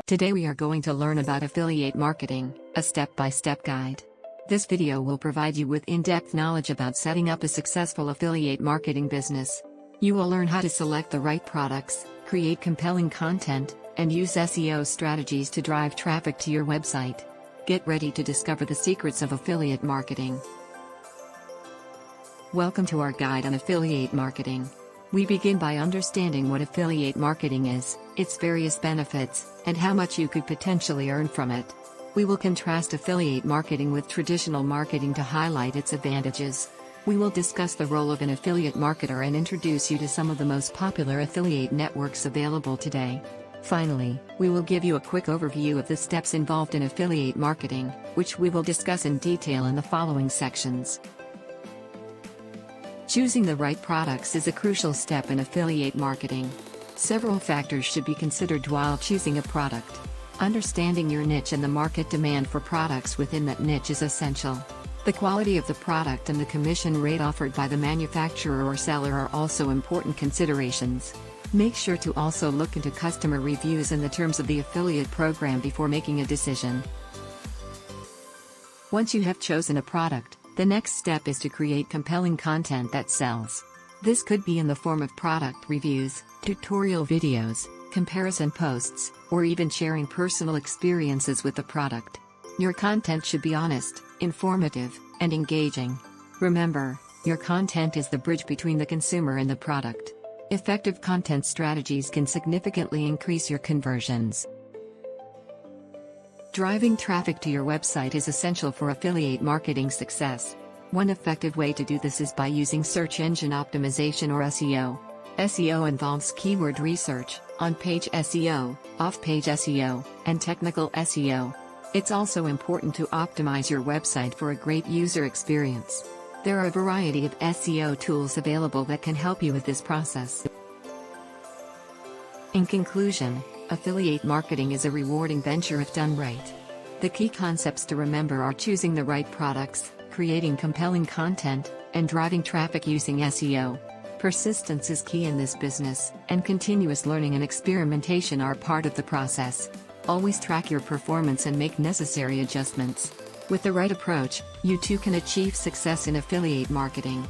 Today we are going to learn about affiliate marketing, a step-by-step guide. This video will provide you with in-depth knowledge about setting up a successful affiliate marketing business. You will learn how to select the right products, create compelling content, and use SEO strategies to drive traffic to your website. Get ready to discover the secrets of affiliate marketing. Welcome to our guide on affiliate marketing. We begin by understanding what affiliate marketing is, its various benefits, and how much you could potentially earn from it. We will contrast affiliate marketing with traditional marketing to highlight its advantages. We will discuss the role of an affiliate marketer and introduce you to some of the most popular affiliate networks available today. Finally, we will give you a quick overview of the steps involved in affiliate marketing, which we will discuss in detail in the following sections. Choosing the right products is a crucial step in affiliate marketing. Several factors should be considered while choosing a product. Understanding your niche and the market demand for products within that niche is essential. The quality of the product and the commission rate offered by the manufacturer or seller are also important considerations. Make sure to also look into customer reviews and the terms of the affiliate program before making a decision. Once you have chosen a product, the next step is to create compelling content that sells. This could be in the form of product reviews, tutorial videos, comparison posts, or even sharing personal experiences with the product. Your content should be honest, informative, and engaging. Remember, your content is the bridge between the consumer and the product. Effective content strategies can significantly increase your conversions. Driving traffic to your website is essential for affiliate marketing success. One effective way to do this is by using search engine optimization or SEO. SEO involves keyword research, on-page SEO, off-page SEO, and technical SEO. It's also important to optimize your website for a great user experience. There are a variety of SEO tools available that can help you with this process. In conclusion, affiliate marketing is a rewarding venture if done right. The key concepts to remember are choosing the right products, creating compelling content, and driving traffic using SEO. Persistence is key in this business, and continuous learning and experimentation are part of the process. Always track your performance and make necessary adjustments. With the right approach, you too can achieve success in affiliate marketing.